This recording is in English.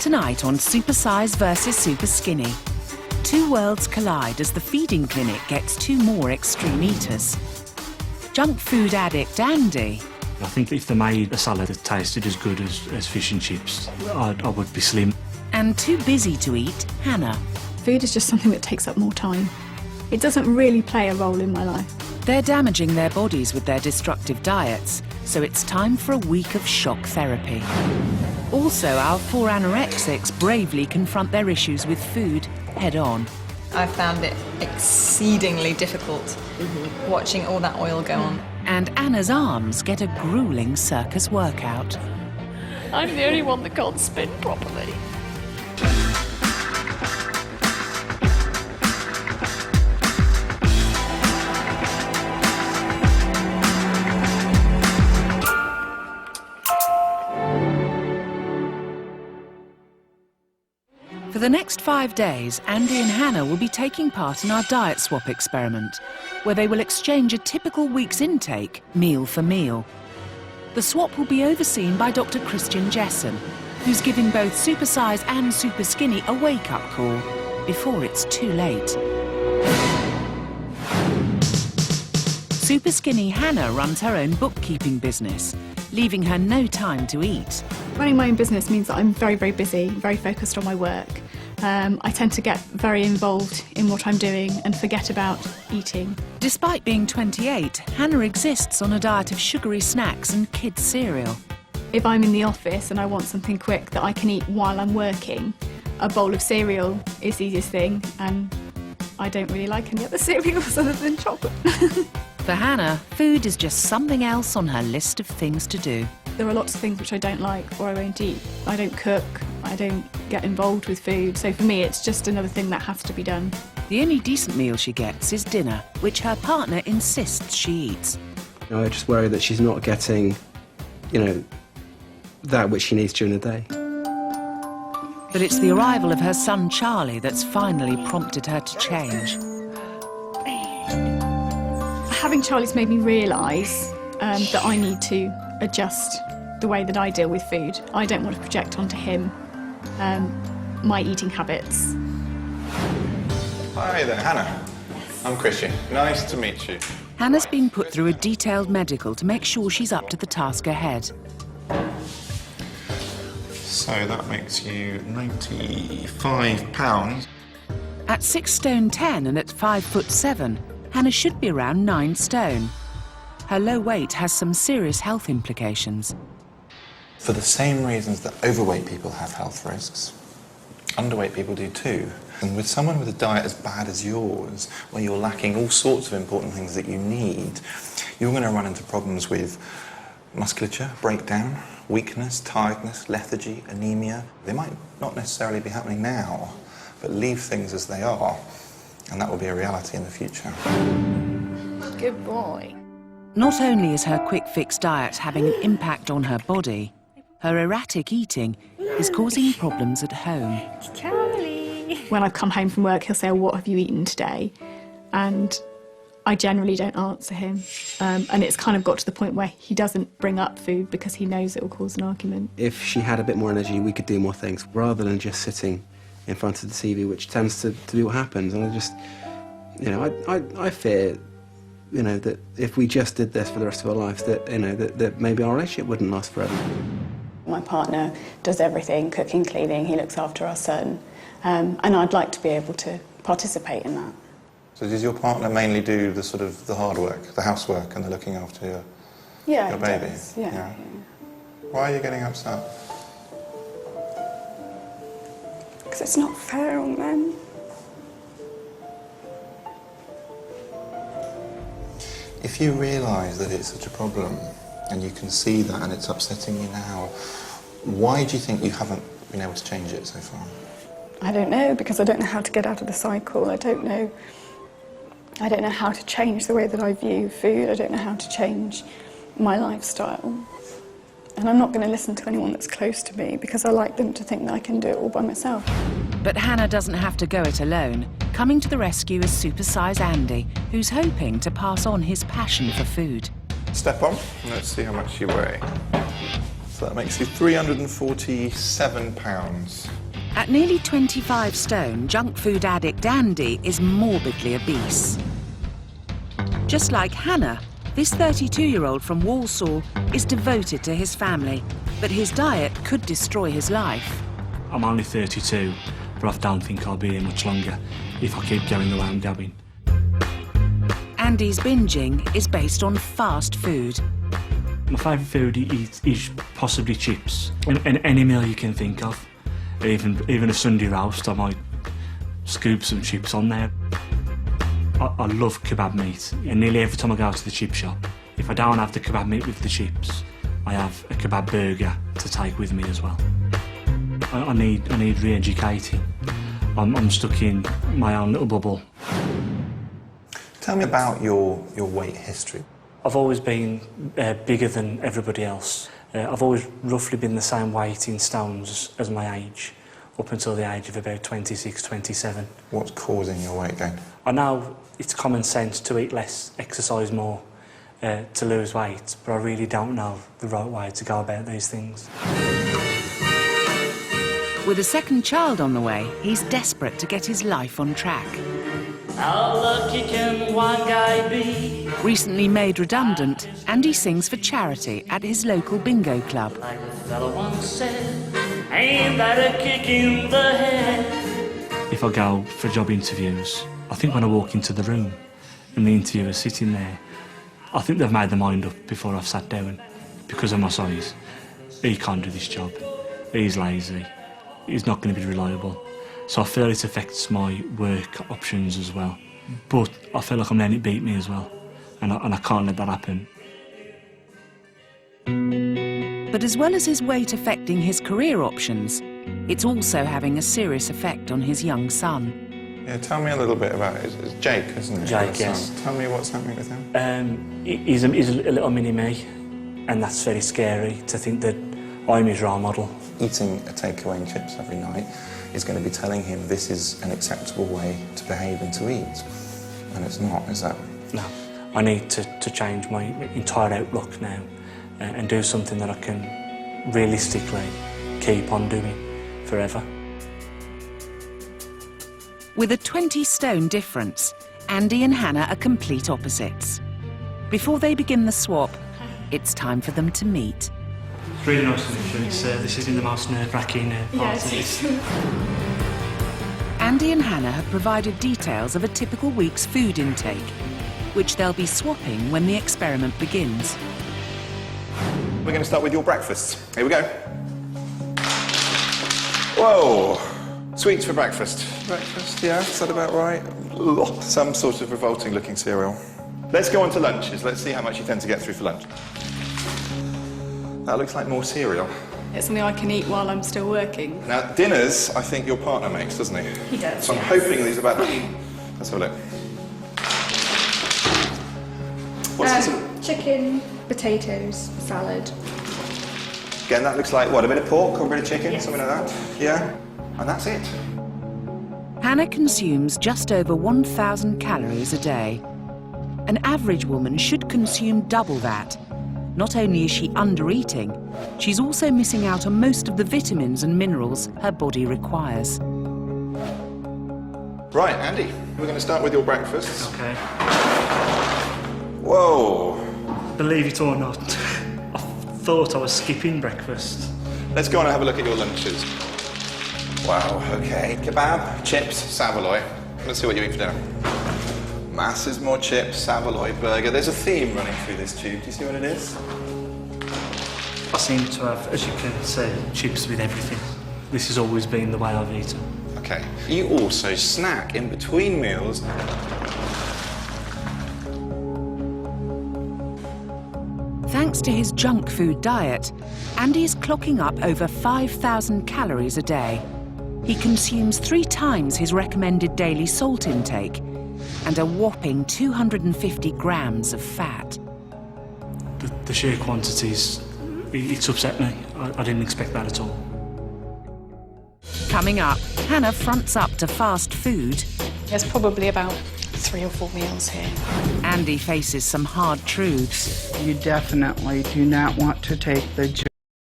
Tonight on Supersize vs Superskinny, two worlds collide as the feeding clinic gets two more extreme eaters. Junk food addict Andy. I think if they made a salad that tasted as good as fish and chips, I would be slim. And too busy to eat Hannah. Food is just something that takes up more time. It doesn't really play a role in my life. They're damaging their bodies with their destructive diets, so it's time for a week of shock therapy. Also, our four anorexics bravely confront their issues with food head-on. I found it exceedingly difficult watching all that oil go on. And Anna's arms get a gruelling circus workout. I'm the only one that can't spin properly. For the next 5 days, Andy and Hannah will be taking part in our diet swap experiment, where they will exchange a typical week's intake, meal for meal. The swap will be overseen by Dr. Christian Jessen, who's giving both Supersize and Superskinny a wake-up call before it's too late. Superskinny Hannah runs her own bookkeeping business, leaving her no time to eat. Running my own business means that I'm very, very busy, very focused on my work. I tend to get very involved in what I'm doing and forget about eating. Despite being 28, Hannah exists on a diet of sugary snacks and kids' cereal. If I'm in the office and I want something quick that I can eat while I'm working, a bowl of cereal is the easiest thing, and I don't really like any other cereals other than chocolate. For Hannah, food is just something else on her list of things to do. There are lots of things which I don't like or I won't eat. I don't cook, I don't get involved with food, so for me it's just another thing that has to be done. The only decent meal she gets is dinner, which her partner insists she eats. I just worry that she's not getting, that which she needs during the day. But it's the arrival of her son Charlie that's finally prompted her to change. Having Charlie's made me realise that I need to adjust the way that I deal with food. I don't want to project onto him my eating habits. Hi there, Hannah. I'm Christian. Nice to meet you. Hannah's been put through a detailed medical to make sure she's up to the task ahead. So that makes you 95 pounds. At 6 stone 10 and at 5'7", Hannah should be around 9 stone. Her low weight has some serious health implications. For the same reasons that overweight people have health risks, underweight people do too. And with someone with a diet as bad as yours, where you're lacking all sorts of important things that you need, you're going to run into problems with musculature, breakdown, weakness, tiredness, lethargy, anemia. They might not necessarily be happening now, but leave things as they are, and that will be a reality in the future. Good boy. Not only is her quick fix diet having an impact on her body, her erratic eating is causing problems at home. Charlie. When I come home from work, he'll say, "Oh, what have you eaten today?" And I generally don't answer him. And it's kind of got to the point where he doesn't bring up food because he knows it will cause an argument. If she had a bit more energy, we could do more things, rather than just sitting in front of the TV, which tends to be what happens. And I just, I fear, that if we just did this for the rest of our lives, that, that maybe our relationship wouldn't last forever. My partner does everything, cooking, cleaning, he looks after our son, and I'd like to be able to participate in that. So does your partner mainly do the hard work, the housework and the looking after your baby? Yeah. Why are you getting upset? Because it's not fair on them. If you realise that it's such a problem, and you can see that and it's upsetting you now, why do you think you haven't been able to change it so far? I don't know, because I don't know how to get out of the cycle. I don't know how to change the way that I view food. I don't know how to change my lifestyle. And I'm not going to listen to anyone that's close to me because I like them to think that I can do it all by myself. But Hannah doesn't have to go it alone. Coming to the rescue is Supersize Andy, who's hoping to pass on his passion for food. Step on, and let's see how much you weigh. So that makes you £347. At nearly 25 stone, junk food addict Andy is morbidly obese. Just like Hannah, this 32-year-old from Walsall is devoted to his family, but his diet could destroy his life. I'm only 32, but I don't think I'll be here much longer if I keep going the way I'm going. Andy's binging is based on fast food. My favourite food is possibly chips, and any meal you can think of. Even a Sunday roast, I might scoop some chips on there. I love kebab meat, and nearly every time I go to the chip shop, if I don't have the kebab meat with the chips, I have a kebab burger to take with me as well. I need re-educating. I'm stuck in my own little bubble. Tell me about your weight history. I've always been bigger than everybody else. I've always roughly been the same weight in stones as my age, up until the age of about 26, 27. What's causing your weight gain? I know it's common sense to eat less, exercise more, to lose weight, but I really don't know the right way to go about these things. With a second child on the way, he's desperate to get his life on track. How lucky can one guy be? Recently made redundant, Andy sings for charity at his local bingo club. Like the fella once said, ain't that a kick in the head? If I go for job interviews, I think when I walk into the room and the interviewer's sitting there, I think they've made their mind up before I've sat down because of my size. He can't do this job. He's lazy. He's not going to be reliable. So I feel it affects my work options as well. But I feel like I'm letting it beat me as well. And I can't let that happen. But as well as his weight affecting his career options, it's also having a serious effect on his young son. Yeah, tell me a little bit about it. It's Jake, isn't it? Jake, yes. Tell me what's happening with him. He's a little mini-me, and that's very scary to think that I'm his role model. Eating a takeaway and chips every night is going to be telling him this is an acceptable way to behave and to eat. And it's not, is that? No. I need to change my entire outlook now and do something that I can realistically keep on doing forever. With a 20-stone difference, Andy and Hannah are complete opposites. Before they begin the swap, it's time for them to meet. It's really nice to meet you. This has been the most nerve-wracking part of this. Andy and Hannah have provided details of a typical week's food intake, which they'll be swapping when the experiment begins. We're going to start with your breakfast. Here we go. Whoa! Sweets for breakfast. Breakfast, yeah, is that about right? Ugh, some sort of revolting looking cereal. Let's go on to lunches. Let's see how much you tend to get through for lunch. That looks like more cereal. It's something I can eat while I'm still working. Now, dinners, I think your partner makes, doesn't he? He does, So I'm yes. hoping these are about... Let's have a look. What's this? Chicken, potatoes, salad. Again, that looks like, what, a bit of pork or a bit of chicken, something like that? Yeah? And that's it. Hannah consumes just over 1,000 calories a day. An average woman should consume double that. Not only is she under-eating, she's also missing out on most of the vitamins and minerals her body requires. Right, Andy, we're going to start with your breakfast. Okay. Whoa! Believe it or not, I thought I was skipping breakfast. Let's go on and have a look at your lunches. Wow, okay. Kebab, chips, Savoy. Let's see what you eat for dinner. Masses, more chips, Savoy, burger. There's a theme running through this tube. Do you see what it is? I seem to have, as you can see, chips with everything. This has always been the way I've eaten. Okay. You also snack in between meals. Thanks to his junk food diet, Andy's clocking up over 5,000 calories a day. He consumes 3 times his recommended daily salt intake and a whopping 250 grams of fat. The sheer quantities, it's upset me. I didn't expect that at all. Coming up, Hannah fronts up to fast food. There's probably about 3 or 4 meals here. Andy faces some hard truths. You definitely do not want to take the